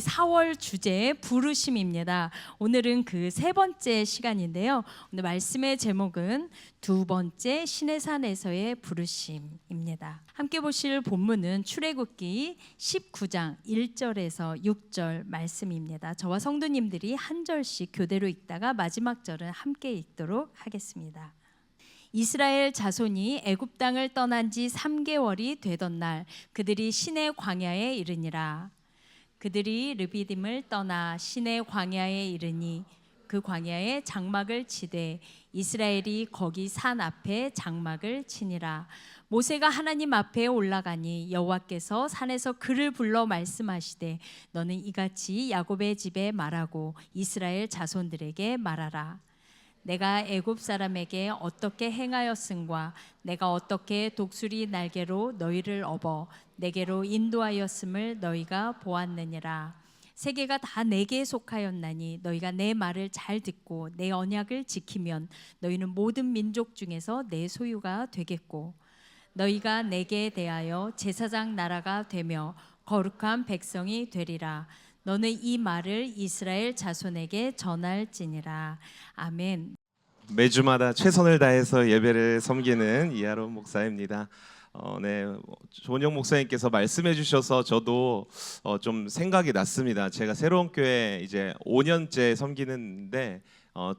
4월 주제 부르심입니다. 오늘은 그 세 번째 시간인데요. 오늘 말씀의 제목은 두 번째 시내산에서의 부르심입니다. 함께 보실 본문은 출애굽기 19장 1절에서 6절 말씀입니다. 저와 성도님들이 한 절씩 교대로 읽다가 마지막 절은 함께 읽도록 하겠습니다. 이스라엘 자손이 애굽 땅을 떠난 지 3개월이 되던 날 그들이 시내 광야에 이르니라. 그들이 르비딤을 떠나 시내 광야에 이르니 그 광야에 장막을 치되 이스라엘이 거기 산 앞에 장막을 치니라. 모세가 하나님 앞에 올라가니 여호와께서 산에서 그를 불러 말씀하시되 너는 이같이 야곱의 집에 말하고 이스라엘 자손들에게 말하라. 내가 애굽 사람에게 어떻게 행하였음과 내가 어떻게 독수리 날개로 너희를 업어 내게로 인도하였음을 너희가 보았느니라. 세계가 다 내게 속하였나니 너희가 내 말을 잘 듣고 내 언약을 지키면 너희는 모든 민족 중에서 내 소유가 되겠고 너희가 내게 대하여 제사장 나라가 되며 거룩한 백성이 되리라. 너는 이 말을 이스라엘 자손에게 전할지니라. 아멘. 매주마다 최선을 다해서 예배를 섬기는 이하론 목사입니다. 조은영 목사님께서 말씀해 주셔서 저도 좀 생각이 났습니다. 제가 새로운 교회 이제 5년째 섬기는데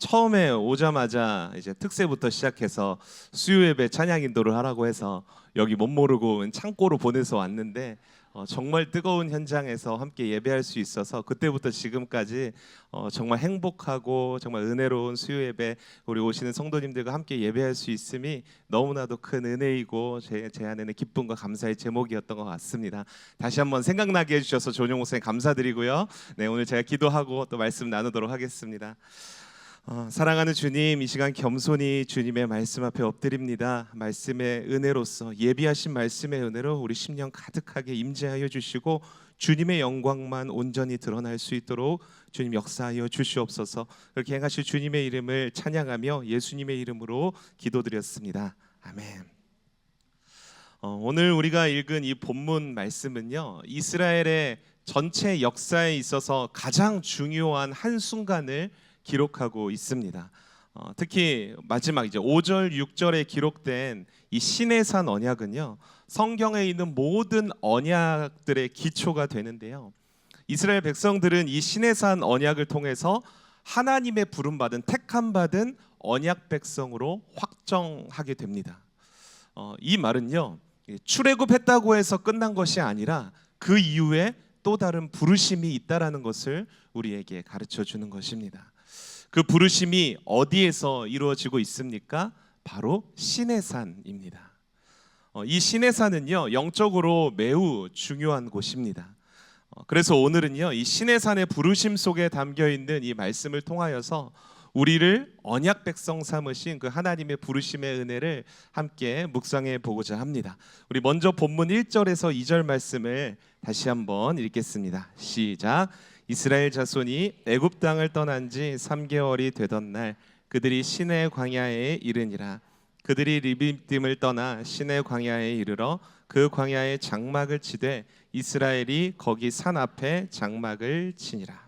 처음에 오자마자 이제 특세부터 시작해서 수요 예배 찬양 인도를 하라고 해서 여기 못 모르고 창고로 보내서 왔는데 정말 뜨거운 현장에서 함께 예배할 수 있어서 그때부터 지금까지 정말 행복하고 정말 은혜로운 수요 예배, 우리 오시는 성도님들과 함께 예배할 수 있음이 너무나도 큰 은혜이고 제 안에는 기쁨과 감사의 제목이었던 것 같습니다. 다시 한번 생각나게 해주셔서 조은영 목사님 감사드리고요. 네, 오늘 제가 기도하고 또 말씀 나누도록 하겠습니다. 사랑하는 주님, 이 시간 겸손히 주님의 말씀 앞에 엎드립니다. 말씀의 은혜로서 예비하신 말씀의 은혜로 우리 심령 가득하게 임재하여 주시고 주님의 영광만 온전히 드러날 수 있도록 주님 역사하여 주시옵소서. 그렇게 행하실 주님의 이름을 찬양하며 예수님의 이름으로 기도드렸습니다. 아멘. 오늘 우리가 읽은 이 본문 말씀은요, 이스라엘의 전체 역사에 있어서 가장 중요한 한순간을 기록하고 있습니다. 특히 마지막 이제 5절, 6절에 기록된 이 시내산 언약은요, 성경에 있는 모든 언약들의 기초가 되는데요. 이스라엘 백성들은 이 시내산 언약을 통해서 하나님의 부름받은 택함받은 언약 백성으로 확정하게 됩니다. 이 말은요, 출애굽했다고 해서 끝난 것이 아니라 그 이후에 또 다른 부르심이 있다라는 것을 우리에게 가르쳐 주는 것입니다. 그 부르심이 어디에서 이루어지고 있습니까? 바로 시내산입니다. 이 시내산은요, 영적으로 매우 중요한 곳입니다. 그래서 오늘은요, 이 시내산의 부르심 속에 담겨 있는 이 말씀을 통하여서 우리를 언약 백성 삼으신 그 하나님의 부르심의 은혜를 함께 묵상해 보고자 합니다. 우리 먼저 본문 1절에서 2절 말씀을 다시 한번 읽겠습니다. 시작. 이스라엘 자손이 애굽 땅을 떠난 지 3개월이 되던 날 그들이 시내 광야에 이르니라. 그들이 르비딤을 떠나 시내 광야에 이르러 그 광야에 장막을 치되 이스라엘이 거기 산 앞에 장막을 치니라.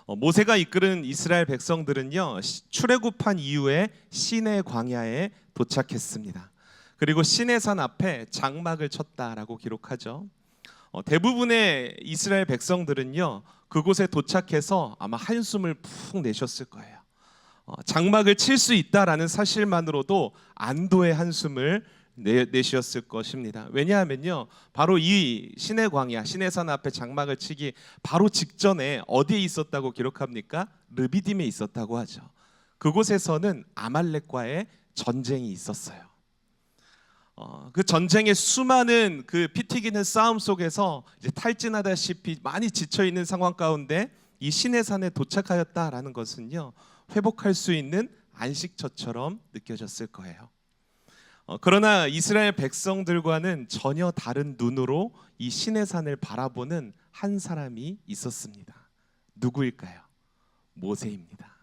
모세가 이끄는 이스라엘 백성들은요, 출애굽한 이후에 시내 광야에 도착했습니다. 그리고 시내산 앞에 장막을 쳤다라고 기록하죠. 대부분의 이스라엘 백성들은요, 그곳에 도착해서 아마 한숨을 푹 내셨을 거예요. 장막을 칠 수 있다라는 사실만으로도 안도의 한숨을 내쉬었을 것입니다. 왜냐하면요, 바로 이 시내 광야, 시내산 앞에 장막을 치기 바로 직전에 어디에 있었다고 기록합니까? 르비딤에 있었다고 하죠. 그곳에서는 아말렉과의 전쟁이 있었어요. 그 전쟁의 수많은 그 피 튀기는 싸움 속에서 이제 탈진하다시피 많이 지쳐 있는 상황 가운데 이 시내산에 도착하였다라는 것은요, 회복할 수 있는 안식처처럼 느껴졌을 거예요. 그러나 이스라엘 백성들과는 전혀 다른 눈으로 이 시내산을 바라보는 한 사람이 있었습니다. 누구일까요? 모세입니다.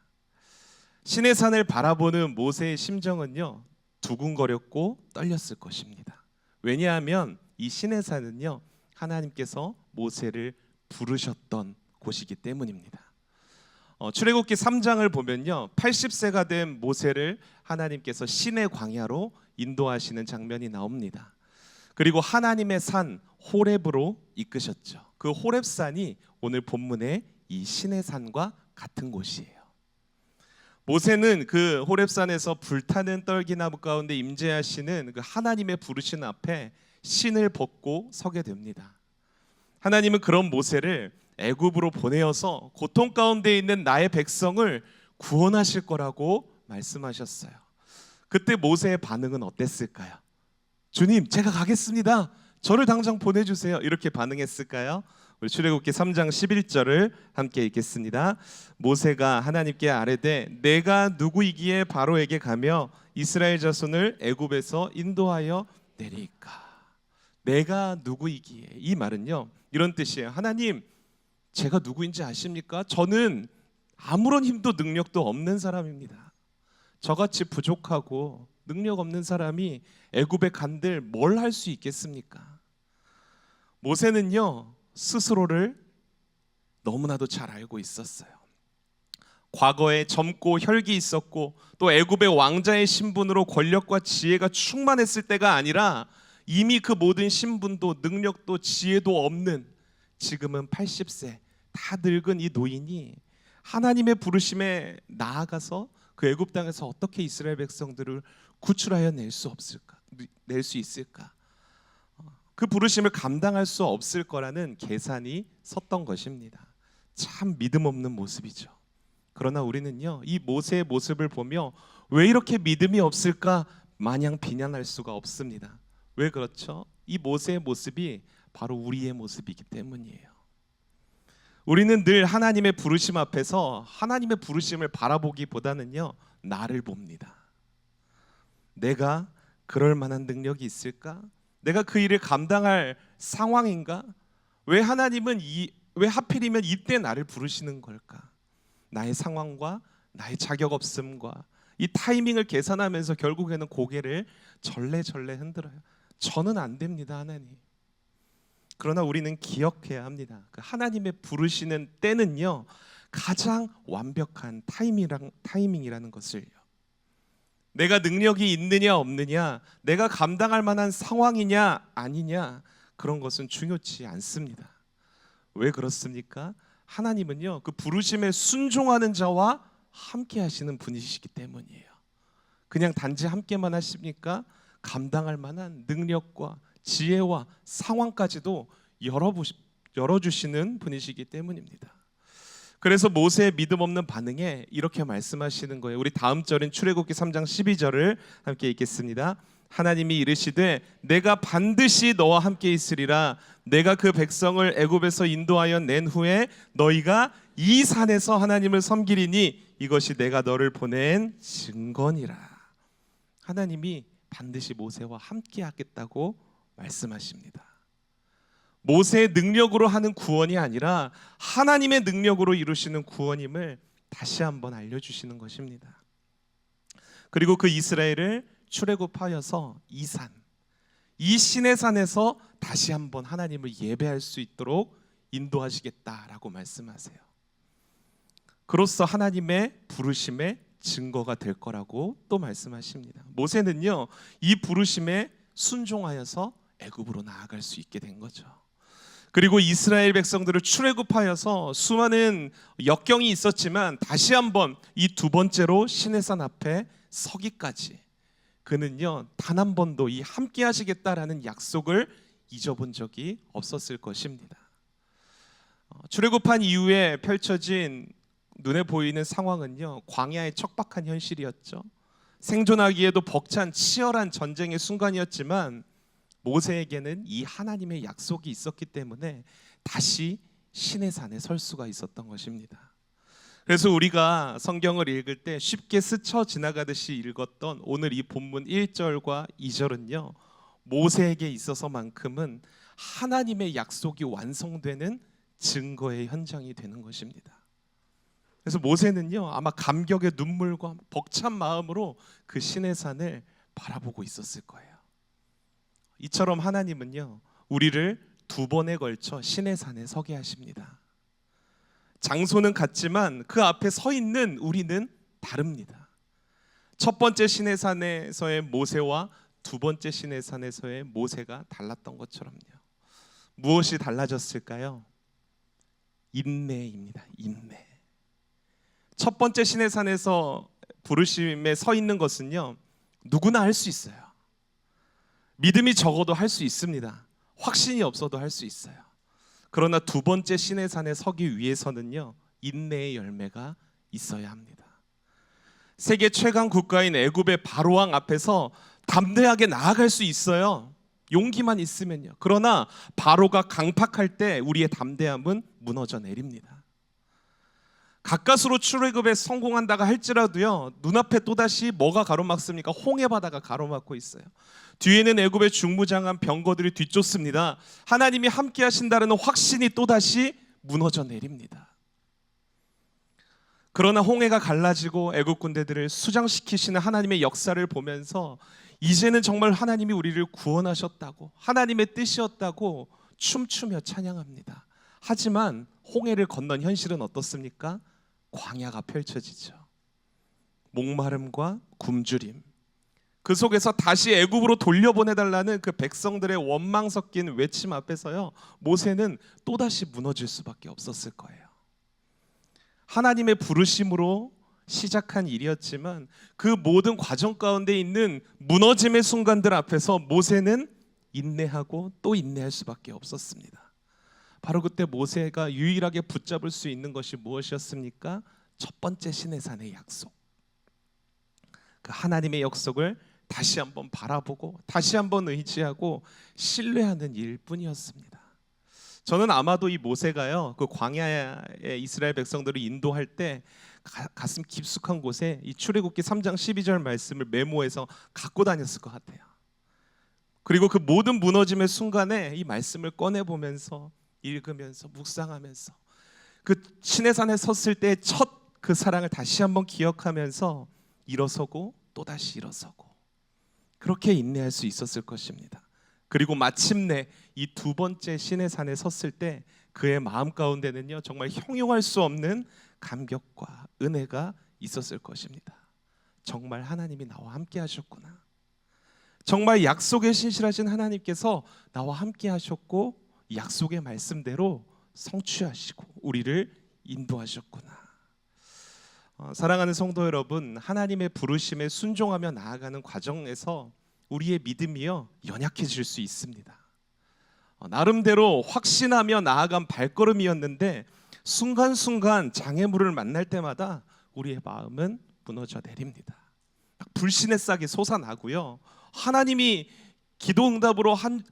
시내산을 바라보는 모세의 심정은요, 두근거렸고 떨렸을 것입니다. 왜냐하면 이 시내산은요, 하나님께서 모세를 부르셨던 곳이기 때문입니다. 출애굽기 3장을 보면요, 80세가 된 모세를 하나님께서 신의 광야로 인도하시는 장면이 나옵니다. 그리고 하나님의 산 호렙으로 이끄셨죠. 그 호렙산이 오늘 본문의 이 신의 산과 같은 곳이에요. 모세는 그 호렙산에서 불타는 떨기나무 가운데 임재하시는 그 하나님의 부르신 앞에 신을 벗고 서게 됩니다. 하나님은 그런 모세를 애굽으로 보내어서 고통 가운데 있는 나의 백성을 구원하실 거라고 말씀하셨어요. 그때 모세의 반응은 어땠을까요? 주님, 제가 가겠습니다. 저를 당장 보내주세요. 이렇게 반응했을까요? 우리 출애굽기 3장 11절을 함께 읽겠습니다. 모세가 하나님께 아뢰되 내가 누구이기에 바로에게 가며 이스라엘 자손을 애굽에서 인도하여 내리까. 내가 누구이기에, 이 말은요 이런 뜻이에요. 하나님, 제가 누구인지 아십니까? 저는 아무런 힘도 능력도 없는 사람입니다. 저같이 부족하고 능력 없는 사람이 애굽에 간들 뭘 할 수 있겠습니까? 모세는요 스스로를 너무나도 잘 알고 있었어요. 과거에 젊고 혈기 있었고 또 애굽의 왕자의 신분으로 권력과 지혜가 충만했을 때가 아니라 이미 그 모든 신분도 능력도 지혜도 없는 지금은 80세 다 늙은 이 노인이 하나님의 부르심에 나아가서 그 애굽 땅에서 어떻게 이스라엘 백성들을 구출하여 낼 수 있을까? 그 부르심을 감당할 수 없을 거라는 계산이 섰던 것입니다. 참 믿음 없는 모습이죠. 그러나 우리는요 이 모세의 모습을 보며 왜 이렇게 믿음이 없을까 마냥 비난할 수가 없습니다. 왜 그렇죠? 이 모세의 모습이 바로 우리의 모습이기 때문이에요. 우리는 늘 하나님의 부르심 앞에서 하나님의 부르심을 바라보기보다는요 나를 봅니다. 내가 그럴 만한 능력이 있을까? 내가 그 일을 감당할 상황인가? 왜 하필이면 이때 나를 부르시는 걸까? 나의 상황과 나의 자격 없음과 이 타이밍을 계산하면서 결국에는 고개를 절레절레 흔들어요. 저는 안 됩니다, 하나님. 그러나 우리는 기억해야 합니다. 그 하나님의 부르시는 때는요 가장 완벽한 타이밍이라는 것을요. 내가 능력이 있느냐 없느냐, 내가 감당할 만한 상황이냐 아니냐, 그런 것은 중요치 않습니다. 왜 그렇습니까? 하나님은요 그 부르심에 순종하는 자와 함께 하시는 분이시기 때문이에요. 그냥 단지 함께만 하십니까? 감당할 만한 능력과 지혜와 상황까지도 열어주시는 분이시기 때문입니다. 그래서 모세의 믿음 없는 반응에 이렇게 말씀하시는 거예요. 우리 다음 절인 출애굽기 3장 12절을 함께 읽겠습니다. 하나님이 이르시되 내가 반드시 너와 함께 있으리라. 내가 그 백성을 애굽에서 인도하여 낸 후에 너희가 이 산에서 하나님을 섬기리니 이것이 내가 너를 보낸 증거니라. 하나님이 반드시 모세와 함께 하겠다고 말씀하십니다. 모세의 능력으로 하는 구원이 아니라 하나님의 능력으로 이루시는 구원임을 다시 한번 알려주시는 것입니다. 그리고 그 이스라엘을 출애굽하여서 이 신의 산에서 다시 한번 하나님을 예배할 수 있도록 인도하시겠다라고 말씀하세요. 그로써 하나님의 부르심의 증거가 될 거라고 또 말씀하십니다. 모세는요 이 부르심에 순종하여서 애굽으로 나아갈 수 있게 된 거죠. 그리고 이스라엘 백성들을 출애굽하여서 수많은 역경이 있었지만 다시 한번 이 두 번째로 시내산 앞에 서기까지 그는요 단 한 번도 이 함께 하시겠다라는 약속을 잊어본 적이 없었을 것입니다. 출애굽한 이후에 펼쳐진 눈에 보이는 상황은요 광야의 척박한 현실이었죠. 생존하기에도 벅찬 치열한 전쟁의 순간이었지만 모세에게는 이 하나님의 약속이 있었기 때문에 다시 시내산에 설 수가 있었던 것입니다. 그래서 우리가 성경을 읽을 때 쉽게 스쳐 지나가듯이 읽었던 오늘 이 본문 1절과 2절은요 모세에게 있어서만큼은 하나님의 약속이 완성되는 증거의 현장이 되는 것입니다. 그래서 모세는요 아마 감격의 눈물과 벅찬 마음으로 그 시내산을 바라보고 있었을 거예요. 이처럼 하나님은요 우리를 두 번에 걸쳐 시내산에 서게 하십니다. 장소는 같지만 그 앞에 서 있는 우리는 다릅니다. 첫 번째 시내산에서의 모세와 두 번째 시내산에서의 모세가 달랐던 것처럼요. 무엇이 달라졌을까요? 인내입니다. 인내. 첫 번째 시내산에서 부르심에 서 있는 것은요, 누구나 할 수 있어요. 믿음이 적어도 할 수 있습니다. 확신이 없어도 할 수 있어요. 그러나 두 번째 시내산에 서기 위해서는요, 인내의 열매가 있어야 합니다. 세계 최강 국가인 애굽의 바로왕 앞에서 담대하게 나아갈 수 있어요. 용기만 있으면요. 그러나 바로가 강팍할 때 우리의 담대함은 무너져 내립니다. 가까스로 출애굽에 성공한다가 할지라도요, 눈앞에 또다시 뭐가 가로막습니까? 홍해 바다가 가로막고 있어요. 뒤에는 애굽의 중무장한 병거들이 뒤쫓습니다. 하나님이 함께 하신다는 확신이 또다시 무너져 내립니다. 그러나 홍해가 갈라지고 애굽 군대들을 수장시키시는 하나님의 역사를 보면서 이제는 정말 하나님이 우리를 구원하셨다고, 하나님의 뜻이었다고 춤추며 찬양합니다. 하지만 홍해를 건넌 현실은 어떻습니까? 광야가 펼쳐지죠. 목마름과 굶주림, 그 속에서 다시 애굽으로 돌려보내달라는 그 백성들의 원망 섞인 외침 앞에서요, 모세는 또다시 무너질 수밖에 없었을 거예요. 하나님의 부르심으로 시작한 일이었지만 그 모든 과정 가운데 있는 무너짐의 순간들 앞에서 모세는 인내하고 또 인내할 수밖에 없었습니다. 바로 그때 모세가 유일하게 붙잡을 수 있는 것이 무엇이었습니까? 첫 번째 시내산의 약속. 그 하나님의 약속을 다시 한번 바라보고 다시 한번 의지하고 신뢰하는 일뿐이었습니다. 저는 아마도 이 모세가요, 그 광야에 이스라엘 백성들을 인도할 때 가슴 깊숙한 곳에 이 출애굽기 3장 12절 말씀을 메모해서 갖고 다녔을 것 같아요. 그리고 그 모든 무너짐의 순간에 이 말씀을 꺼내 보면서 읽으면서 묵상하면서 그 시내산에 섰을 때 첫 그 사랑을 다시 한번 기억하면서 일어서고 또다시 일어서고 그렇게 인내할 수 있었을 것입니다. 그리고 마침내 이 두 번째 시내산에 섰을 때 그의 마음 가운데는요, 정말 형용할 수 없는 감격과 은혜가 있었을 것입니다. 정말 하나님이 나와 함께 하셨구나. 정말 약속에 신실하신 하나님께서 나와 함께 하셨고 약속의 말씀대로 성취하시고 우리를 인도하셨구나. 사랑하는 성도 여러분, 하나님의 부르심에 순종하며 나아가는 과정에서 우리의 믿음이요, 연약해질 수 있습니다. 나름대로 확신하며 나아간 발걸음이었는데 순간순간 장애물을 만날 때마다 우리의 마음은 무너져 내립니다. 불신의 싹이 솟아나고요, 하나님이 기도 응답으로 한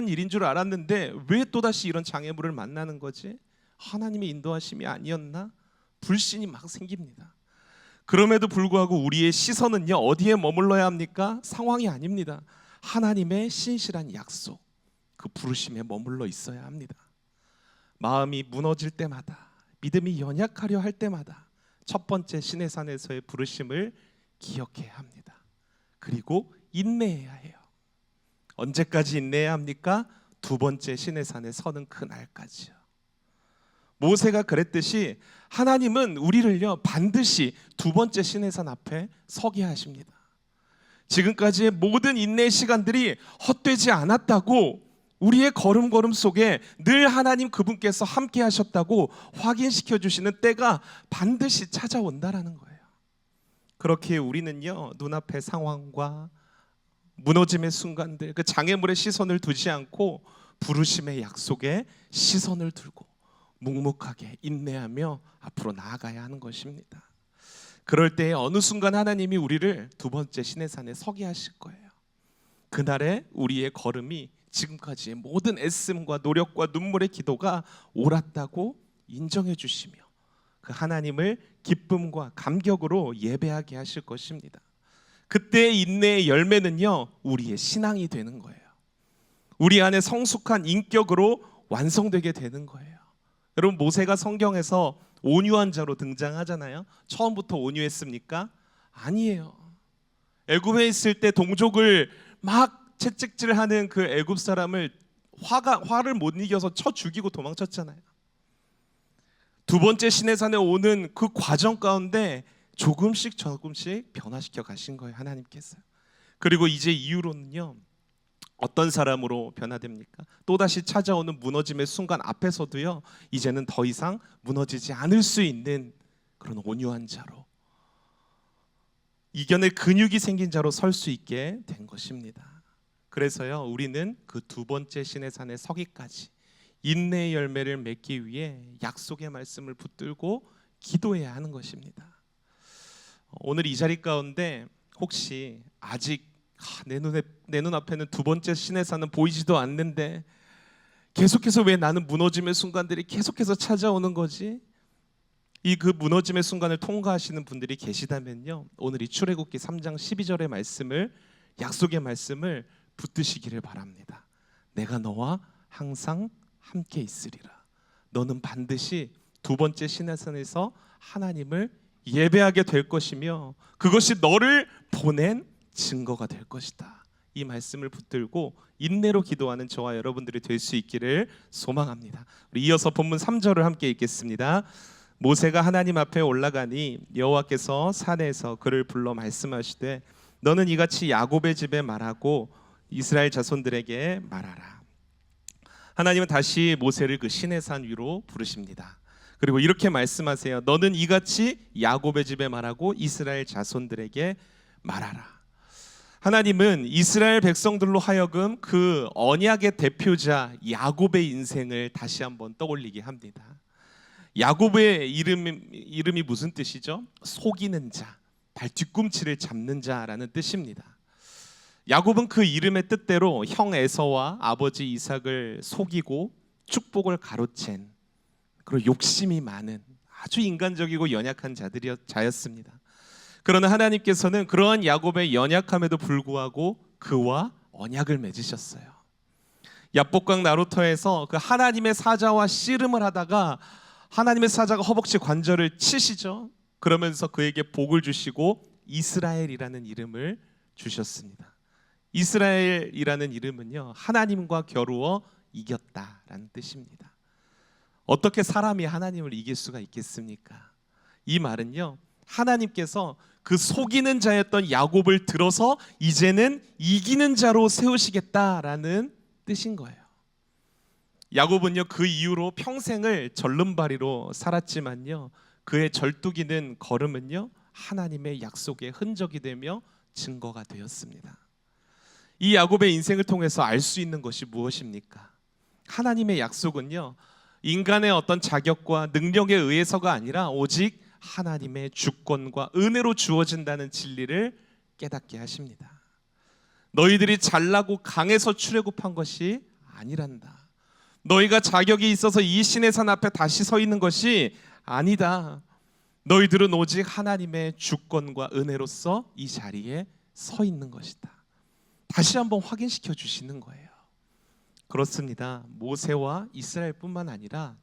일인 줄 알았는데 왜 또다시 이런 장애물을 만나는 거지? 하나님의 인도하심이 아니었나? 불신이 막 생깁니다. 그럼에도 불구하고 우리의 시선은요, 어디에 머물러야 합니까? 상황이 아닙니다. 하나님의 신실한 약속, 그 부르심에 머물러 있어야 합니다. 마음이 무너질 때마다, 믿음이 연약하려 할 때마다 첫 번째 시내산에서의 부르심을 기억해야 합니다. 그리고 인내해야 해요. 언제까지 인내해야 합니까? 두 번째 시내산에 서는 그날까지요. 모세가 그랬듯이 하나님은 우리를요, 반드시 두 번째 시내산 앞에 서게 하십니다. 지금까지의 모든 인내의 시간들이 헛되지 않았다고, 우리의 걸음걸음 속에 늘 하나님 그분께서 함께 하셨다고 확인시켜 주시는 때가 반드시 찾아온다라는 거예요. 그렇게 우리는요, 눈앞의 상황과 무너짐의 순간들, 그 장애물에 시선을 두지 않고 부르심의 약속에 시선을 두고 묵묵하게 인내하며 앞으로 나아가야 하는 것입니다. 그럴 때 어느 순간 하나님이 우리를 두 번째 시내산에 서게 하실 거예요. 그날에 우리의 걸음이 지금까지의 모든 애씀과 노력과 눈물의 기도가 옳았다고 인정해 주시며 그 하나님을 기쁨과 감격으로 예배하게 하실 것입니다. 그때의 인내의 열매는요, 우리의 신앙이 되는 거예요. 우리 안에 성숙한 인격으로 완성되게 되는 거예요. 여러분, 모세가 성경에서 온유한 자로 등장하잖아요. 처음부터 온유했습니까? 아니에요. 애굽에 있을 때 동족을 막 채찍질하는 그 애굽 사람을 화를 못 이겨서 쳐 죽이고 도망쳤잖아요. 두 번째 시내산에 오는 그 과정 가운데 조금씩 변화시켜 가신 거예요, 하나님께서. 그리고 이제 이후로는요, 어떤 사람으로 변화됩니까? 또다시 찾아오는 무너짐의 순간 앞에서도요, 이제는 더 이상 무너지지 않을 수 있는 그런 온유한 자로, 이겨낼 근육이 생긴 자로 설 수 있게 된 것입니다. 그래서요, 우리는 그 두 번째 시내산에 서기까지 인내의 열매를 맺기 위해 약속의 말씀을 붙들고 기도해야 하는 것입니다. 오늘 이 자리 가운데 혹시 아직 내 눈앞에는 두 번째 시내산은 보이지도 않는데 계속해서 왜 나는 무너짐의 순간들이 계속해서 찾아오는 거지? 그 무너짐의 순간을 통과하시는 분들이 계시다면요, 오늘 이 출애굽기 3장 12절의 말씀을, 약속의 말씀을 붙드시기를 바랍니다. 내가 너와 항상 함께 있으리라. 너는 반드시 두 번째 시내산에서 하나님을 예배하게 될 것이며 그것이 너를 보낸 증거가 될 것이다. 이 말씀을 붙들고 인내로 기도하는 저와 여러분들이 될 수 있기를 소망합니다. 우리 이어서 본문 3절을 함께 읽겠습니다. 모세가 하나님 앞에 올라가니 여호와께서 산에서 그를 불러 말씀하시되 너는 이같이 야곱의 집에 말하고 이스라엘 자손들에게 말하라. 하나님은 다시 모세를 그 시내산 위로 부르십니다. 그리고 이렇게 말씀하세요. 너는 이같이 야곱의 집에 말하고 이스라엘 자손들에게 말하라. 하나님은 이스라엘 백성들로 하여금 그 언약의 대표자 야곱의 인생을 다시 한번 떠올리게 합니다. 야곱의 이름이 무슨 뜻이죠? 속이는 자, 발 뒤꿈치를 잡는 자라는 뜻입니다. 야곱은 그 이름의 뜻대로 형 에서와 아버지 이삭을 속이고 축복을 가로챈 그런 욕심이 많은 아주 인간적이고 연약한 자였습니다. 그러나 하나님께서는 그러한 야곱의 연약함에도 불구하고 그와 언약을 맺으셨어요. 야복강 나루터에서 그 하나님의 사자와 씨름을 하다가 하나님의 사자가 허벅지 관절을 치시죠. 그러면서 그에게 복을 주시고 이스라엘이라는 이름을 주셨습니다. 이스라엘이라는 이름은요, 하나님과 겨루어 이겼다라는 뜻입니다. 어떻게 사람이 하나님을 이길 수가 있겠습니까? 이 말은요, 하나님께서 그 속이는 자였던 야곱을 들어서 이제는 이기는 자로 세우시겠다라는 뜻인 거예요. 야곱은요, 그 이후로 평생을 절름발이로 살았지만요, 그의 절뚝이는 걸음은요, 하나님의 약속의 흔적이 되며 증거가 되었습니다. 이 야곱의 인생을 통해서 알 수 있는 것이 무엇입니까? 하나님의 약속은요, 인간의 어떤 자격과 능력에 의해서가 아니라 오직 하나님의 주권과 은혜로 주어진다는 진리를 깨닫게 하십니다. 너희들이 잘나고 강해서 출애굽한 것이 아니란다. 너희가 자격이 있어서 이 시내산 앞에 다시 서 있는 것이 아니다. 너희들은 오직 하나님의 주권과 은혜로서 이 자리에 서 있는 것이다. 다시 한번 확인시켜 주시는 거예요. 그렇습니다. 모세와 이스라엘뿐만 아니라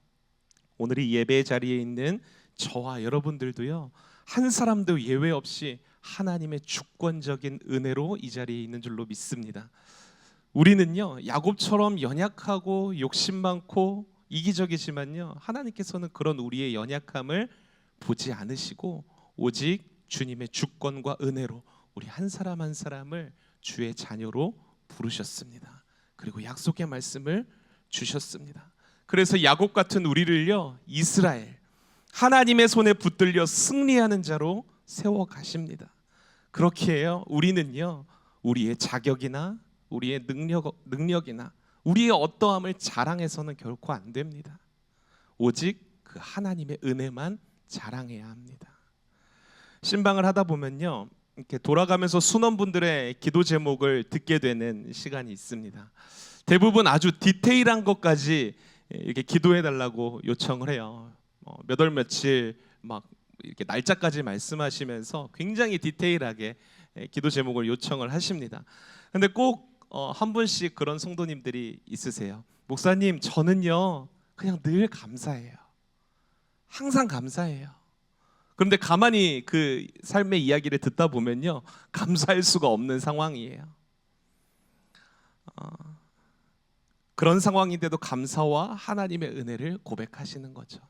오늘 이 예배 자리에 있는 저와 여러분들도요, 한 사람도 예외 없이 하나님의 주권적인 은혜로 이 자리에 있는 줄로 믿습니다. 우리는요, 야곱처럼 연약하고 욕심 많고 이기적이지만요, 하나님께서는 그런 우리의 연약함을 보지 않으시고 오직 주님의 주권과 은혜로 우리 한 사람 한 사람을 주의 자녀로 부르셨습니다. 그리고 약속의 말씀을 주셨습니다. 그래서 야곱 같은 우리를요, 이스라엘, 하나님의 손에 붙들려 승리하는 자로 세워 가십니다. 그렇게 해요. 우리는요, 우리의 자격이나 우리의 능력이나 우리의 어떠함을 자랑해서는 결코 안 됩니다. 오직 그 하나님의 은혜만 자랑해야 합니다. 신방을 하다 보면요, 이렇게 돌아가면서 순원분들의 기도 제목을 듣게 되는 시간이 있습니다. 대부분 아주 디테일한 것까지 이렇게 기도해 달라고 요청을 해요. 몇 월 며칠 막 이렇게 날짜까지 말씀하시면서 굉장히 디테일하게 기도 제목을 요청을 하십니다. 근데 꼭 한 분씩 그런 성도님들이 있으세요. 목사님, 저는요 그냥 늘 감사해요. 항상 감사해요. 그런데 가만히 그 삶의 이야기를 듣다 보면요, 감사할 수가 없는 상황이에요. 그런 상황인데도 감사와 하나님의 은혜를 고백하시는 거죠.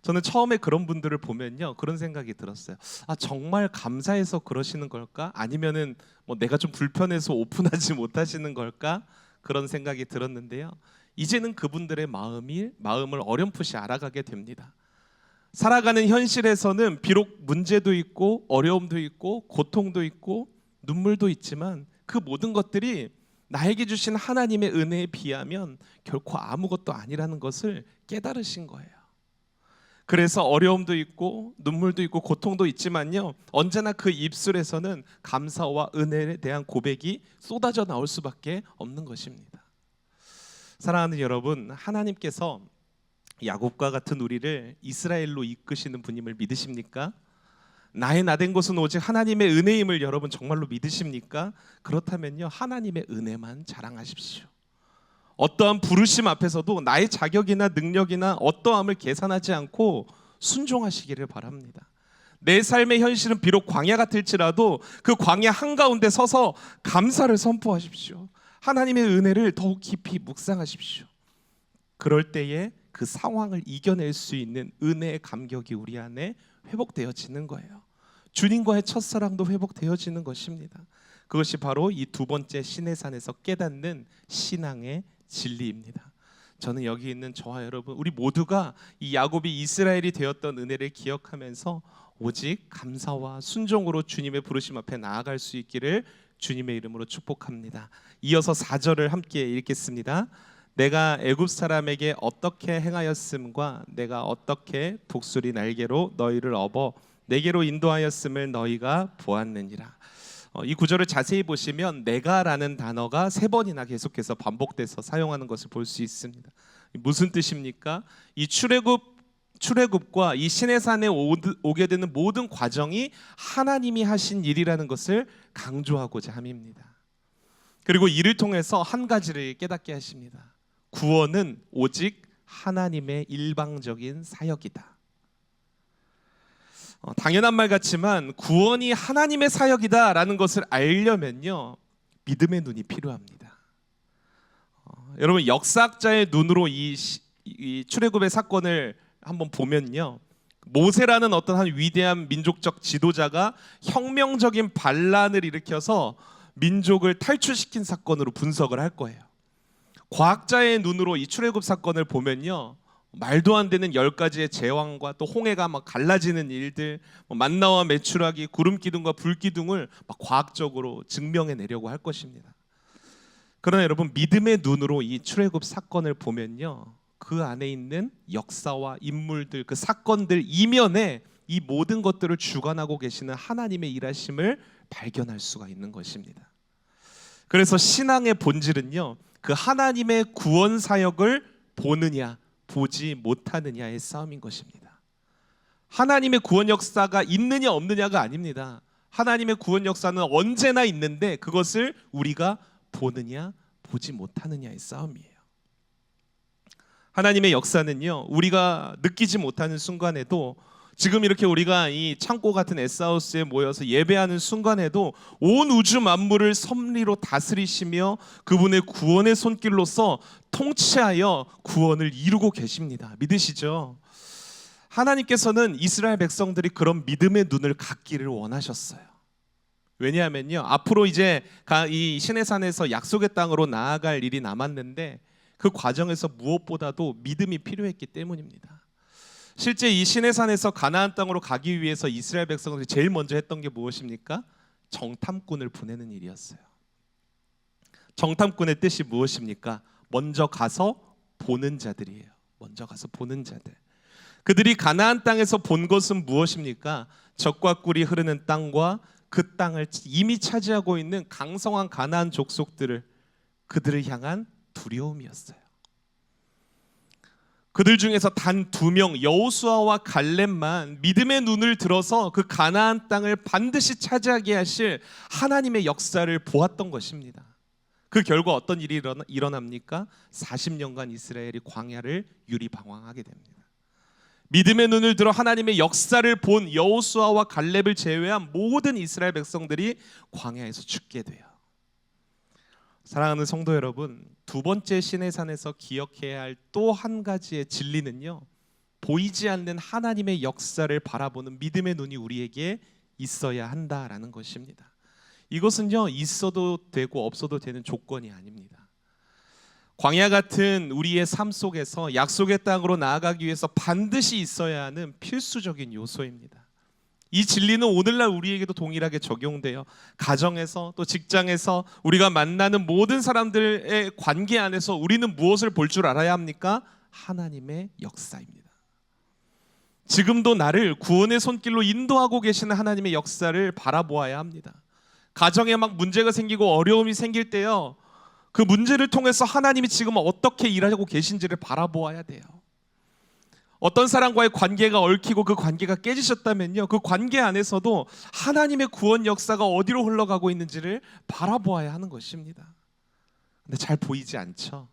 저는 처음에 그런 분들을 보면요, 그런 생각이 들었어요. 아, 정말 감사해서 그러시는 걸까? 아니면은 뭐 내가 좀 불편해서 오픈하지 못하시는 걸까? 그런 생각이 들었는데요. 이제는 그분들의 마음을 어렴풋이 알아가게 됩니다. 살아가는 현실에서는 비록 문제도 있고 어려움도 있고 고통도 있고 눈물도 있지만 그 모든 것들이 나에게 주신 하나님의 은혜에 비하면 결코 아무것도 아니라는 것을 깨달으신 거예요. 그래서 어려움도 있고 눈물도 있고 고통도 있지만요, 언제나 그 입술에서는 감사와 은혜에 대한 고백이 쏟아져 나올 수밖에 없는 것입니다. 사랑하는 여러분, 하나님께서 야곱과 같은 우리를 이스라엘로 이끄시는 분임을 믿으십니까? 나의 나된 것은 오직 하나님의 은혜임을 여러분 정말로 믿으십니까? 그렇다면요, 하나님의 은혜만 자랑하십시오. 어떠한 부르심 앞에서도 나의 자격이나 능력이나 어떠함을 계산하지 않고 순종하시기를 바랍니다. 내 삶의 현실은 비록 광야 같을지라도 그 광야 한가운데 서서 감사를 선포하십시오. 하나님의 은혜를 더욱 깊이 묵상하십시오. 그럴 때에 그 상황을 이겨낼 수 있는 은혜의 감격이 우리 안에 회복되어지는 거예요. 주님과의 첫사랑도 회복되어지는 것입니다. 그것이 바로 이 두 번째 시내산에서 깨닫는 신앙의 진리입니다. 저는 여기 있는 저와 여러분, 우리 모두가 이 야곱이 이스라엘이 되었던 은혜를 기억하면서 오직 감사와 순종으로 주님의 부르심 앞에 나아갈 수 있기를 주님의 이름으로 축복합니다. 이어서 4절을 함께 읽겠습니다. 내가 애굽 사람에게 어떻게 행하였음과 내가 어떻게 독수리 날개로 너희를 업어 내게로 인도하였음을 너희가 보았느니라. 이 구절을 자세히 보시면 내가라는 단어가 3번이나 계속해서 반복돼서 사용하는 것을 볼 수 있습니다. 무슨 뜻입니까? 이 출애굽과 이 시내산에 오게 되는 모든 과정이 하나님이 하신 일이라는 것을 강조하고자 함입니다. 그리고 이를 통해서 한 가지를 깨닫게 하십니다. 구원은 오직 하나님의 일방적인 사역이다. 당연한 말 같지만 구원이 하나님의 사역이다라는 것을 알려면요, 믿음의 눈이 필요합니다. 여러분, 역사학자의 눈으로 이 출애굽의 사건을 한번 보면요, 모세라는 어떤 한 위대한 민족적 지도자가 혁명적인 반란을 일으켜서 민족을 탈출시킨 사건으로 분석을 할 거예요. 과학자의 눈으로 이 출애굽 사건을 보면요, 말도 안 되는 10가지의 제왕과 또 홍해가 막 갈라지는 일들, 만나와 메추라기, 구름 기둥과 불 기둥을 막 과학적으로 증명해내려고 할 것입니다. 그러나 여러분, 믿음의 눈으로 이 출애굽 사건을 보면요, 그 안에 있는 역사와 인물들, 그 사건들 이면에 이 모든 것들을 주관하고 계시는 하나님의 일하심을 발견할 수가 있는 것입니다. 그래서 신앙의 본질은요, 그 하나님의 구원 사역을 보느냐 보지 못하느냐의 싸움인 것입니다. 하나님의 구원 역사가 있느냐 없느냐가 아닙니다. 하나님의 구원 역사는 언제나 있는데 그것을 우리가 보느냐 보지 못하느냐의 싸움이에요. 하나님의 역사는요, 우리가 느끼지 못하는 순간에도, 지금 이렇게 우리가 이 창고 같은 에스하우스에 모여서 예배하는 순간에도 온 우주 만물을 섭리로 다스리시며 그분의 구원의 손길로서 통치하여 구원을 이루고 계십니다. 믿으시죠? 하나님께서는 이스라엘 백성들이 그런 믿음의 눈을 갖기를 원하셨어요. 왜냐하면요, 앞으로 이제 이 시내산에서 약속의 땅으로 나아갈 일이 남았는데 그 과정에서 무엇보다도 믿음이 필요했기 때문입니다. 실제 이 시내산에서 가나안 땅으로 가기 위해서 이스라엘 백성들이 제일 먼저 했던 게 무엇입니까? 정탐꾼을 보내는 일이었어요. 정탐꾼의 뜻이 무엇입니까? 먼저 가서 보는 자들이에요. 먼저 가서 보는 자들. 그들이 가나안 땅에서 본 것은 무엇입니까? 젖과 꿀이 흐르는 땅과 그 땅을 이미 차지하고 있는 강성한 가나안 족속들을, 그들을 향한 두려움이었어요. 그들 중에서 단 2명 여호수아와 갈렙만 믿음의 눈을 들어서 그 가나안 땅을 반드시 차지하게 하실 하나님의 역사를 보았던 것입니다. 그 결과 어떤 일이 일어납니까? 40년간 이스라엘이 광야를 유리방황하게 됩니다. 믿음의 눈을 들어 하나님의 역사를 본 여호수아와 갈렙을 제외한 모든 이스라엘 백성들이 광야에서 죽게 돼요. 사랑하는 성도 여러분, 두 번째 시내산에서 기억해야 할 또 한 가지의 진리는요, 보이지 않는 하나님의 역사를 바라보는 믿음의 눈이 우리에게 있어야 한다라는 것입니다. 이것은요, 있어도 되고 없어도 되는 조건이 아닙니다. 광야 같은 우리의 삶 속에서 약속의 땅으로 나아가기 위해서 반드시 있어야 하는 필수적인 요소입니다. 이 진리는 오늘날 우리에게도 동일하게 적용돼요. 가정에서, 또 직장에서, 우리가 만나는 모든 사람들의 관계 안에서 우리는 무엇을 볼 줄 알아야 합니까? 하나님의 역사입니다. 지금도 나를 구원의 손길로 인도하고 계시는 하나님의 역사를 바라보아야 합니다. 가정에 막 문제가 생기고 어려움이 생길 때요, 그 문제를 통해서 하나님이 지금 어떻게 일하고 계신지를 바라보아야 돼요. 어떤 사람과의 관계가 얽히고 그 관계가 깨지셨다면요, 그 관계 안에서도 하나님의 구원 역사가 어디로 흘러가고 있는지를 바라보아야 하는 것입니다. 근데 잘 보이지 않죠.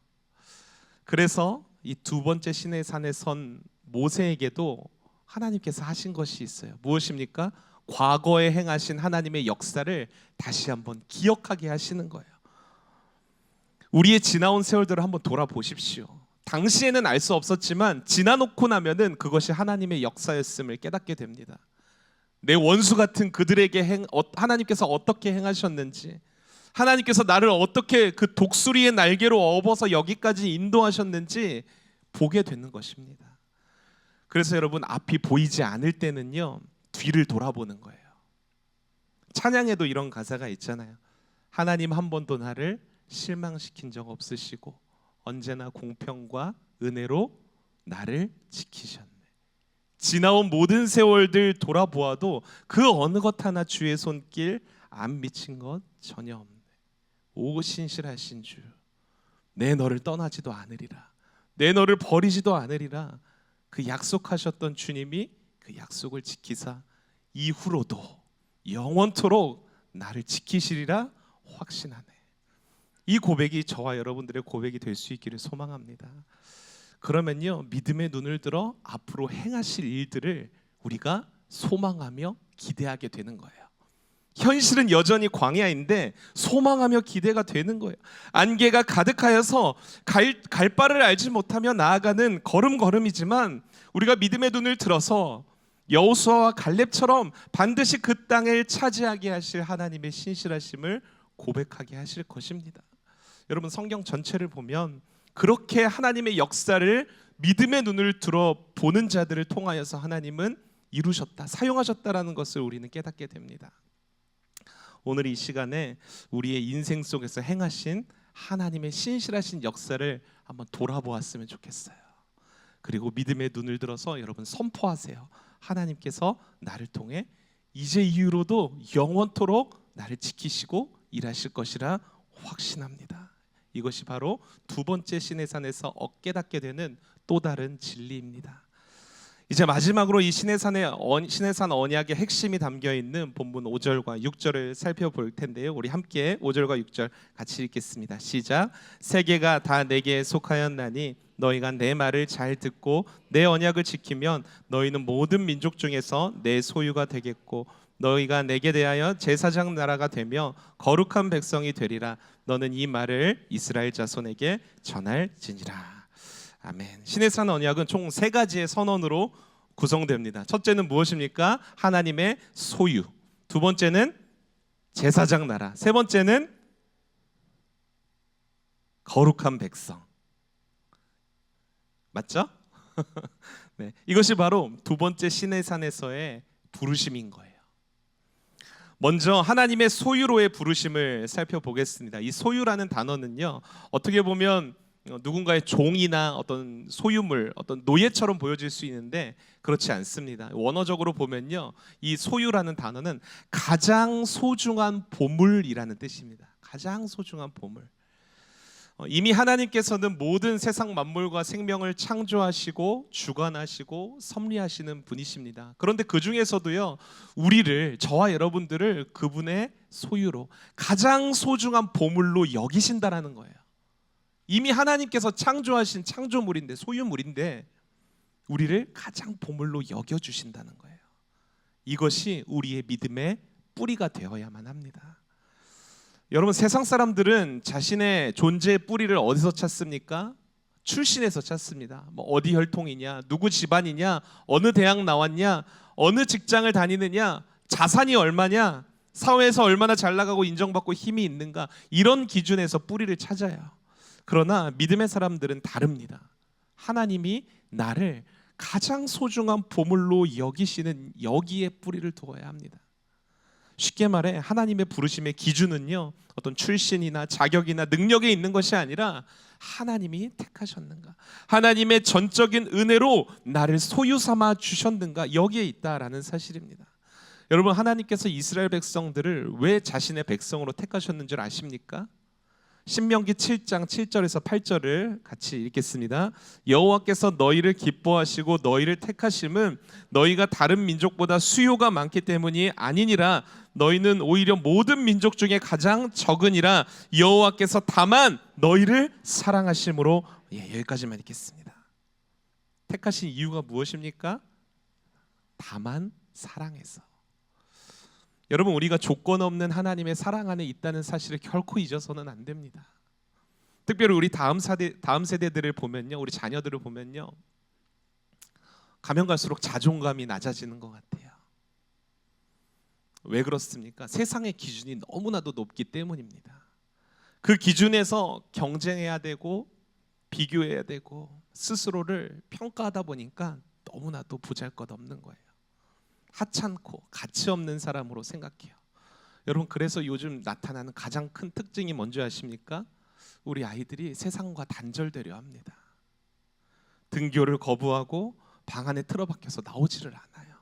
그래서 이 두 번째 시내 산에 선 모세에게도 하나님께서 하신 것이 있어요. 무엇입니까? 과거에 행하신 하나님의 역사를 다시 한번 기억하게 하시는 거예요. 우리의 지나온 세월들을 한번 돌아보십시오. 당시에는 알 수 없었지만 지나놓고 나면은 그것이 하나님의 역사였음을 깨닫게 됩니다. 내 원수 같은 그들에게 하나님께서 어떻게 행하셨는지, 하나님께서 나를 어떻게 그 독수리의 날개로 업어서 여기까지 인도하셨는지 보게 되는 것입니다. 그래서 여러분, 앞이 보이지 않을 때는요, 뒤를 돌아보는 거예요. 찬양에도 이런 가사가 있잖아요. 하나님 한 번도 나를 실망시킨 적 없으시고 언제나 공평과 은혜로 나를 지키셨네. 지나온 모든 세월들 돌아보아도 그 어느 것 하나 주의 손길 안 미친 것 전혀 없네. 오 신실하신 주, 내 너를 떠나지도 않으리라, 내 너를 버리지도 않으리라. 그 약속하셨던 주님이 그 약속을 지키사 이후로도 영원토록 나를 지키시리라 확신하네. 이 고백이 저와 여러분들의 고백이 될 수 있기를 소망합니다. 그러면요, 믿음의 눈을 들어 앞으로 행하실 일들을 우리가 소망하며 기대하게 되는 거예요. 현실은 여전히 광야인데 소망하며 기대가 되는 거예요. 안개가 가득하여서 갈 바를 알지 못하며 나아가는 걸음걸음이지만 우리가 믿음의 눈을 들어서 여호수아와 갈렙처럼 반드시 그 땅을 차지하게 하실 하나님의 신실하심을 고백하게 하실 것입니다. 여러분, 성경 전체를 보면 그렇게 하나님의 역사를 믿음의 눈을 들어 보는 자들을 통하여서 하나님은 이루셨다, 사용하셨다라는 것을 우리는 깨닫게 됩니다. 오늘 이 시간에 우리의 인생 속에서 행하신 하나님의 신실하신 역사를 한번 돌아보았으면 좋겠어요. 그리고 믿음의 눈을 들어서 여러분 선포하세요. 하나님께서 나를 통해 이제 이후로도 영원토록 나를 지키시고 일하실 것이라 확신합니다. 이것이 바로 두 번째 시내산에서 깨닫게 되는 또 다른 진리입니다. 이제 마지막으로 이 시내산 언약의 핵심이 담겨 있는 본문 5절과 6절을 살펴볼 텐데요. 우리 함께 5절과 6절 같이 읽겠습니다. 시작. 세계가 다 내게 속하였나니 너희가 내 말을 잘 듣고 내 언약을 지키면 너희는 모든 민족 중에서 내 소유가 되겠고 너희가 내게 대하여 제사장 나라가 되며 거룩한 백성이 되리라. 너는 이 말을 이스라엘 자손에게 전할지니라. 아멘. 시내산 언약은 총 세 가지의 선언으로 구성됩니다. 첫째는 무엇입니까? 하나님의 소유. 두 번째는 제사장 나라. 세 번째는 거룩한 백성. 맞죠? 네, 이것이 바로 두 번째 시내산에서의 부르심인 거예요. 먼저 하나님의 소유로의 부르심을 살펴보겠습니다. 이 소유라는 단어는요, 어떻게 보면 누군가의 종이나 어떤 소유물, 어떤 노예처럼 보여질 수 있는데 그렇지 않습니다. 원어적으로 보면요, 이 소유라는 단어는 가장 소중한 보물이라는 뜻입니다. 가장 소중한 보물. 이미 하나님께서는 모든 세상 만물과 생명을 창조하시고 주관하시고 섭리하시는 분이십니다. 그런데 그 중에서도요, 우리를, 저와 여러분들을 그분의 소유로, 가장 소중한 보물로 여기신다라는 거예요. 이미 하나님께서 창조하신 창조물인데, 소유물인데 우리를 가장 보물로 여겨주신다는 거예요. 이것이 우리의 믿음의 뿌리가 되어야만 합니다. 여러분, 세상 사람들은 자신의 존재의 뿌리를 어디서 찾습니까? 출신에서 찾습니다. 뭐 어디 혈통이냐, 누구 집안이냐, 어느 대학 나왔냐, 어느 직장을 다니느냐, 자산이 얼마냐, 사회에서 얼마나 잘 나가고 인정받고 힘이 있는가, 이런 기준에서 뿌리를 찾아요. 그러나 믿음의 사람들은 다릅니다. 하나님이 나를 가장 소중한 보물로 여기시는 여기에 뿌리를 두어야 합니다. 쉽게 말해 하나님의 부르심의 기준은요, 어떤 출신이나 자격이나 능력에 있는 것이 아니라 하나님이 택하셨는가, 하나님의 전적인 은혜로 나를 소유 삼아 주셨는가, 여기에 있다라는 사실입니다. 여러분, 하나님께서 이스라엘 백성들을 왜 자신의 백성으로 택하셨는 줄 아십니까? 신명기 7장 7절에서 8절을 같이 읽겠습니다. 여호와께서 너희를 기뻐하시고 너희를 택하심은 너희가 다른 민족보다 수요가 많기 때문이 아니니라. 너희는 오히려 모든 민족 중에 가장 적으니라. 여호와께서 다만 너희를 사랑하심으로. 여기까지만 읽겠습니다. 택하신 이유가 무엇입니까? 다만 사랑해서. 여러분, 우리가 조건 없는 하나님의 사랑 안에 있다는 사실을 결코 잊어서는 안 됩니다. 특별히 우리 다음 세대들을 보면요, 우리 자녀들을 보면요, 가면 갈수록 자존감이 낮아지는 것 같아요. 왜 그렇습니까? 세상의 기준이 너무나도 높기 때문입니다. 그 기준에서 경쟁해야 되고 비교해야 되고 스스로를 평가하다 보니까 너무나도 보잘것없는 거예요. 하찮고 가치 없는 사람으로 생각해요. 여러분, 그래서 요즘 나타나는 가장 큰 특징이 뭔지 아십니까? 우리 아이들이 세상과 단절되려 합니다. 등교를 거부하고 방 안에 틀어박혀서 나오지를 않아요.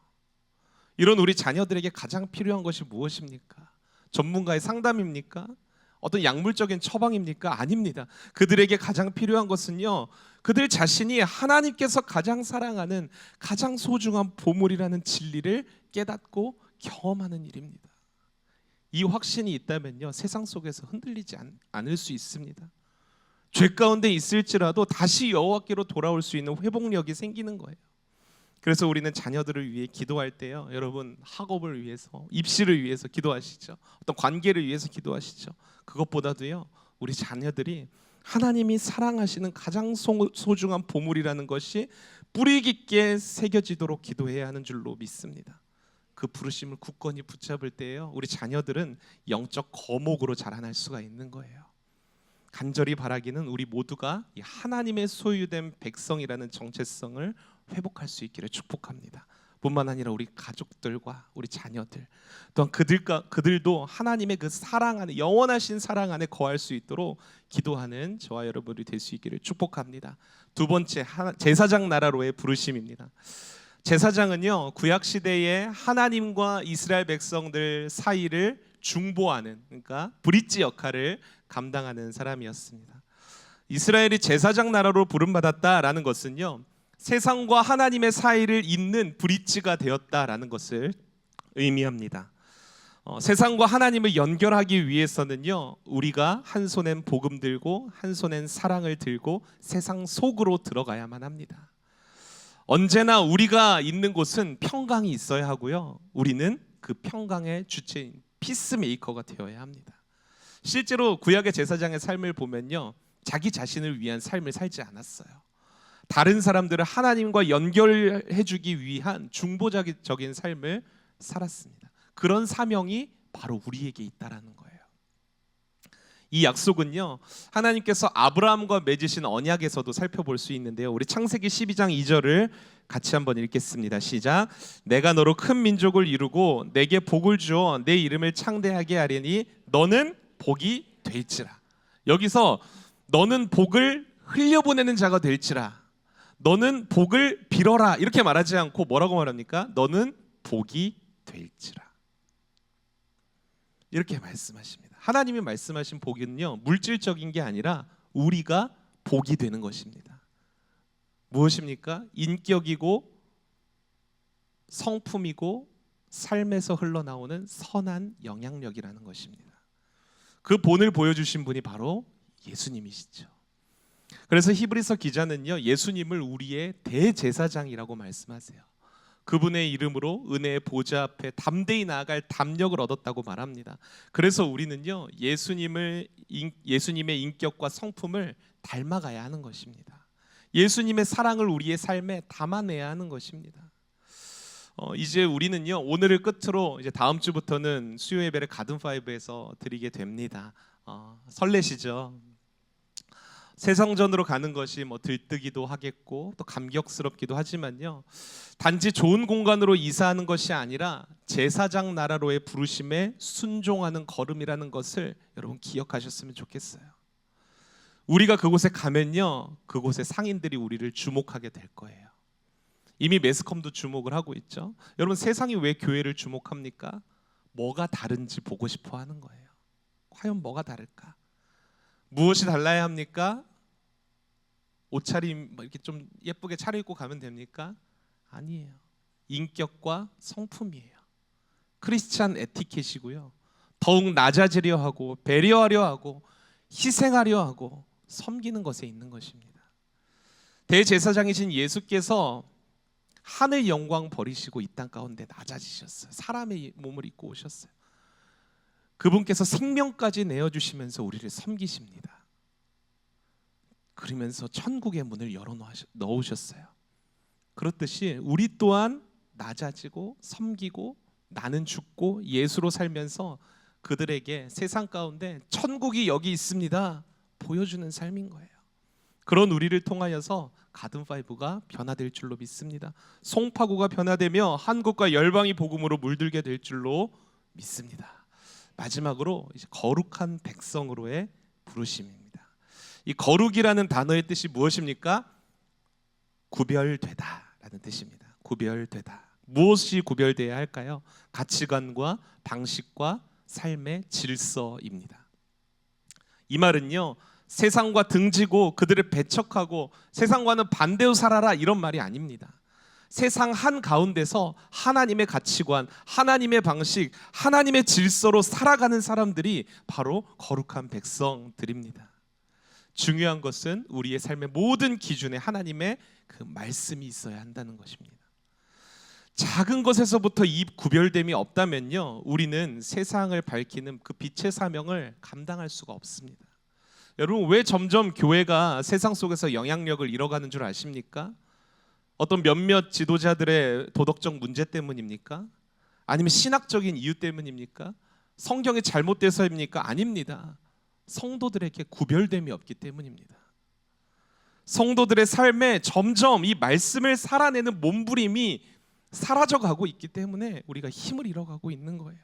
이런 우리 자녀들에게 가장 필요한 것이 무엇입니까? 전문가의 상담입니까? 어떤 약물적인 처방입니까? 아닙니다. 그들에게 가장 필요한 것은요, 그들 자신이 하나님께서 가장 사랑하는 가장 소중한 보물이라는 진리를 깨닫고 경험하는 일입니다. 이 확신이 있다면요, 세상 속에서 흔들리지 않을 수 있습니다. 죄 가운데 있을지라도 다시 여호와께로 돌아올 수 있는 회복력이 생기는 거예요. 그래서 우리는 자녀들을 위해 기도할 때요, 여러분, 학업을 위해서, 입시를 위해서 기도하시죠. 어떤 관계를 위해서 기도하시죠. 그것보다도요, 우리 자녀들이 하나님이 사랑하시는 가장 소중한 보물이라는 것이 뿌리 깊게 새겨지도록 기도해야 하는 줄로 믿습니다. 그 부르심을 굳건히 붙잡을 때요, 우리 자녀들은 영적 거목으로 자라날 수가 있는 거예요. 간절히 바라기는 우리 모두가 이 하나님의 소유된 백성이라는 정체성을 회복할 수 있기를 축복합니다. 뿐만 아니라 우리 가족들과 우리 자녀들, 또한 그들도 하나님의 그 사랑 안에, 영원하신 사랑 안에 거할 수 있도록 기도하는 저와 여러분이 될 수 있기를 축복합니다. 두 번째, 제사장 나라로의 부르심입니다. 제사장은요, 구약 시대에 하나님과 이스라엘 백성들 사이를 중보하는, 그러니까 브릿지 역할을 감당하는 사람이었습니다. 이스라엘이 제사장 나라로 부름받았다라는 것은요, 세상과 하나님의 사이를 잇는 브릿지가 되었다라는 것을 의미합니다. 세상과 하나님을 연결하기 위해서는요, 우리가 한 손엔 복음 들고 한 손엔 사랑을 들고 세상 속으로 들어가야만 합니다. 언제나 우리가 있는 곳은 평강이 있어야 하고요, 우리는 그 평강의 주체인 피스메이커가 되어야 합니다. 실제로 구약의 제사장의 삶을 보면요, 자기 자신을 위한 삶을 살지 않았어요. 다른 사람들을 하나님과 연결해주기 위한 중보자적인 삶을 살았습니다. 그런 사명이 바로 우리에게 있다라는 거예요. 이 약속은요, 하나님께서 아브라함과 맺으신 언약에서도 살펴볼 수 있는데요, 우리 창세기 12장 2절을 같이 한번 읽겠습니다. 시작. 내가 너로 큰 민족을 이루고 내게 복을 주어 내 이름을 창대하게 하리니 너는 복이 될지라. 여기서 너는 복을 흘려보내는 자가 될지라, 너는 복을 빌어라, 이렇게 말하지 않고 뭐라고 말합니까? 너는 복이 될지라, 이렇게 말씀하십니다. 하나님이 말씀하신 복은요, 물질적인 게 아니라 우리가 복이 되는 것입니다. 무엇입니까? 인격이고 성품이고 삶에서 흘러나오는 선한 영향력이라는 것입니다. 그 본을 보여주신 분이 바로 예수님이시죠. 그래서 히브리서 기자는요, 예수님을 우리의 대제사장이라고 말씀하세요. 그분의 이름으로 은혜의 보좌 앞에 담대히 나아갈 담력을 얻었다고 말합니다. 그래서 우리는요, 예수님의 인격과 성품을 닮아가야 하는 것입니다. 예수님의 사랑을 우리의 삶에 담아내야 하는 것입니다. 이제 우리는요, 오늘을 끝으로 이제 다음 주부터는 수요 예배를 가든5에서 드리게 됩니다. 설레시죠? 세상전으로 가는 것이 뭐 들뜨기도 하겠고 또 감격스럽기도 하지만요, 단지 좋은 공간으로 이사하는 것이 아니라 제사장 나라로의 부르심에 순종하는 걸음이라는 것을 여러분 기억하셨으면 좋겠어요. 우리가 그곳에 가면요, 그곳의 상인들이 우리를 주목하게 될 거예요. 이미 매스컴도 주목을 하고 있죠. 여러분, 세상이 왜 교회를 주목합니까? 뭐가 다른지 보고 싶어 하는 거예요. 과연 뭐가 다를까? 무엇이 달라야 합니까? 옷차림 이렇게 좀 예쁘게 차려입고 가면 됩니까? 아니에요. 인격과 성품이에요. 크리스찬 에티켓이고요. 더욱 낮아지려 하고 배려하려 하고 희생하려 하고 섬기는 것에 있는 것입니다. 대제사장이신 예수께서 하늘 영광 버리시고 이 땅 가운데 낮아지셨어요. 사람의 몸을 입고 오셨어요. 그분께서 생명까지 내어주시면서 우리를 섬기십니다. 그러면서 천국의 문을 열어 넣으셨어요. 그렇듯이 우리 또한 낮아지고 섬기고 나는 죽고 예수로 살면서 그들에게 세상 가운데 천국이 여기 있습니다 보여주는 삶인 거예요. 그런 우리를 통하여서 가든5가 변화될 줄로 믿습니다. 송파구가 변화되며 한국과 열방이 복음으로 물들게 될 줄로 믿습니다. 마지막으로 이제 거룩한 백성으로의 부르심입니다. 이 거룩이라는 단어의 뜻이 무엇입니까? 구별되다라는 뜻입니다. 구별되다. 무엇이 구별되어야 할까요? 가치관과 방식과 삶의 질서입니다. 이 말은요, 세상과 등지고 그들을 배척하고 세상과는 반대로 살아라 이런 말이 아닙니다. 세상 한가운데서 하나님의 가치관, 하나님의 방식, 하나님의 질서로 살아가는 사람들이 바로 거룩한 백성들입니다. 중요한 것은 우리의 삶의 모든 기준에 하나님의 그 말씀이 있어야 한다는 것입니다. 작은 것에서부터 이 구별됨이 없다면요, 우리는 세상을 밝히는 그 빛의 사명을 감당할 수가 없습니다. 여러분, 왜 점점 교회가 세상 속에서 영향력을 잃어가는 줄 아십니까? 어떤 몇몇 지도자들의 도덕적 문제 때문입니까? 아니면 신학적인 이유 때문입니까? 성경이 잘못돼서입니까? 아닙니다. 성도들에게 구별됨이 없기 때문입니다. 성도들의 삶에 점점 이 말씀을 살아내는 몸부림이 사라져가고 있기 때문에 우리가 힘을 잃어가고 있는 거예요.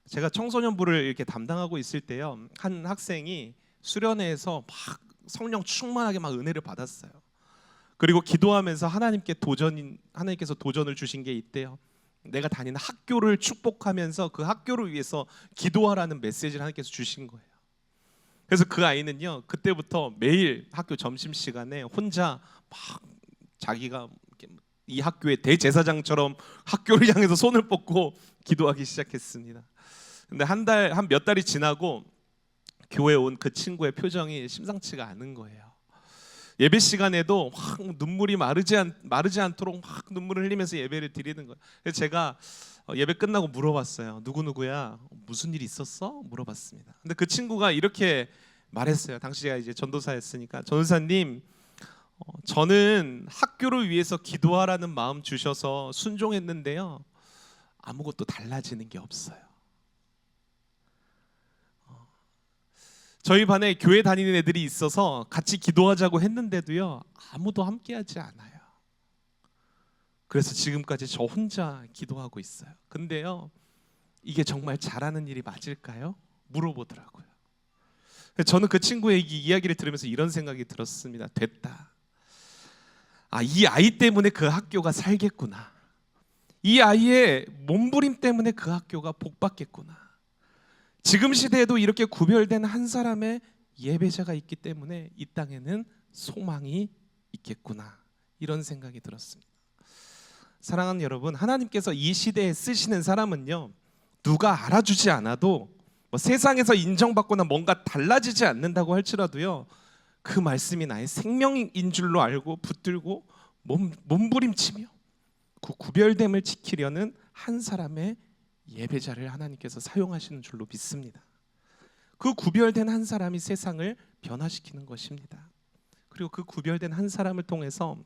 제가 청소년부를 이렇게 담당하고 있을 때요, 한 학생이 수련회에서 막 성령 충만하게 막 은혜를 받았어요. 그리고 기도하면서 하나님께서 도전을 주신 게 있대요. 내가 다니는 학교를 축복하면서 그 학교를 위해서 기도하라는 메시지를 하나님께서 주신 거예요. 그래서 그 아이는요, 그때부터 매일 학교 점심시간에 혼자 막 자기가 이 학교의 대제사장처럼 학교를 향해서 손을 뻗고 기도하기 시작했습니다. 근데 한 몇 달이 지나고 교회에 온 그 친구의 표정이 심상치가 않은 거예요. 예배 시간에도 막 눈물이 마르지 않도록 막 눈물을 흘리면서 예배를 드리는 거예요. 그래서 제가 예배 끝나고 물어봤어요. 누구야? 무슨 일 있었어? 물어봤습니다. 근데 그 친구가 이렇게 말했어요. 당시 제가 이제 전도사였으니까, 전도사님, 저는 학교를 위해서 기도하라는 마음 주셔서 순종했는데요, 아무것도 달라지는 게 없어요. 저희 반에 교회 다니는 애들이 있어서 같이 기도하자고 했는데도요, 아무도 함께하지 않아요. 그래서 지금까지 저 혼자 기도하고 있어요. 근데요, 이게 정말 잘하는 일이 맞을까요? 물어보더라고요. 저는 그 친구의 이야기를 들으면서 이런 생각이 들었습니다. 됐다. 이 아이 때문에 그 학교가 살겠구나. 이 아이의 몸부림 때문에 그 학교가 복받겠구나. 지금 시대에도 이렇게 구별된 한 사람의 예배자가 있기 때문에 이 땅에는 소망이 있겠구나, 이런 생각이 들었습니다. 사랑하는 여러분, 하나님께서 이 시대에 쓰시는 사람은요, 누가 알아주지 않아도 세상에서 인정받거나 뭔가 달라지지 않는다고 할지라도요, 그 말씀이 나의 생명인 줄로 알고 붙들고 몸부림치며 그 구별됨을 지키려는 한 사람의 예배자를 하나님께서 사용하시는 줄로 믿습니다. 그 구별된 한 사람이 세상을 변화시키는 것입니다. 그리고 그 구별된 한 사람을 통해서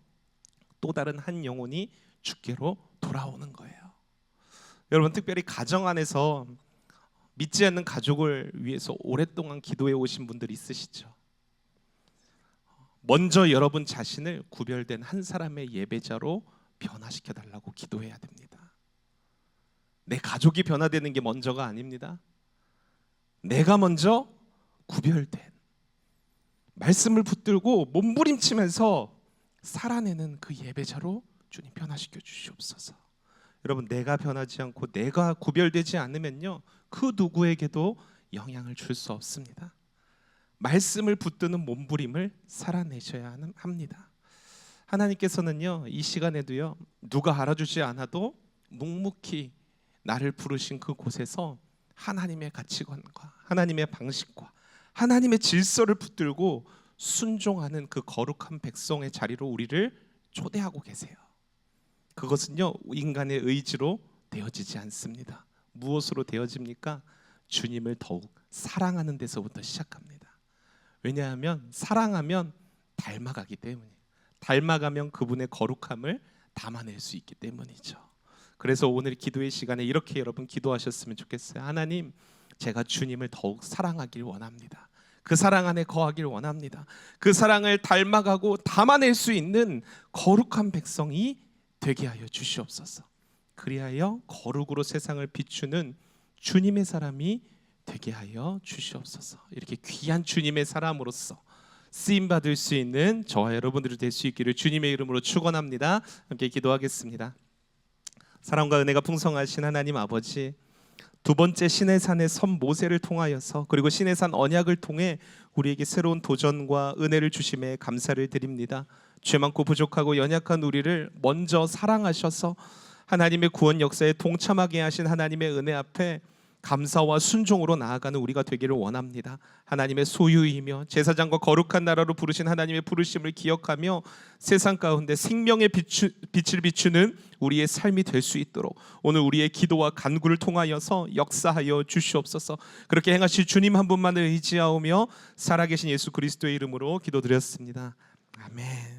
또 다른 한 영혼이 주께로 돌아오는 거예요. 여러분, 특별히 가정 안에서 믿지 않는 가족을 위해서 오랫동안 기도해 오신 분들이 있으시죠? 먼저 여러분 자신을 구별된 한 사람의 예배자로 변화시켜 달라고 기도해야 됩니다. 내 가족이 변화되는 게 먼저가 아닙니다. 내가 먼저 구별된, 말씀을 붙들고 몸부림치면서 살아내는 그 예배자로 주님 변화시켜 주시옵소서. 여러분, 내가 변하지 않고 내가 구별되지 않으면요, 그 누구에게도 영향을 줄 수 없습니다. 말씀을 붙드는 몸부림을 살아내셔야 합니다. 하나님께서는요, 이 시간에도요, 누가 알아주지 않아도 묵묵히 나를 부르신 그 곳에서 하나님의 가치관과 하나님의 방식과 하나님의 질서를 붙들고 순종하는 그 거룩한 백성의 자리로 우리를 초대하고 계세요. 그것은요, 인간의 의지로 되어지지 않습니다. 무엇으로 되어집니까? 주님을 더욱 사랑하는 데서부터 시작합니다. 왜냐하면 사랑하면 닮아가기 때문이에요. 닮아가면 그분의 거룩함을 담아낼 수 있기 때문이죠. 그래서 오늘 기도의 시간에 이렇게 여러분 기도하셨으면 좋겠어요. 하나님, 제가 주님을 더욱 사랑하길 원합니다. 그 사랑 안에 거하길 원합니다. 그 사랑을 닮아가고 담아낼 수 있는 거룩한 백성이 되게 하여 주시옵소서. 그리하여 거룩으로 세상을 비추는 주님의 사람이 되게 하여 주시옵소서. 이렇게 귀한 주님의 사람으로서 쓰임 받을 수 있는 저와 여러분들이 될 수 있기를 주님의 이름으로 축원합니다. 함께 기도하겠습니다. 사랑과 은혜가 풍성하신 하나님 아버지, 두 번째 시내산의 선 모세를 통하여서 그리고 시내산 언약을 통해 우리에게 새로운 도전과 은혜를 주심에 감사를 드립니다. 죄 많고 부족하고 연약한 우리를 먼저 사랑하셔서 하나님의 구원 역사에 동참하게 하신 하나님의 은혜 앞에 감사와 순종으로 나아가는 우리가 되기를 원합니다. 하나님의 소유이며 제사장과 거룩한 나라로 부르신 하나님의 부르심을 기억하며 세상 가운데 생명의 빛을 비추는 우리의 삶이 될 수 있도록 오늘 우리의 기도와 간구를 통하여서 역사하여 주시옵소서. 그렇게 행하실 주님 한 분만을 의지하오며 살아계신 예수 그리스도의 이름으로 기도드렸습니다. 아멘.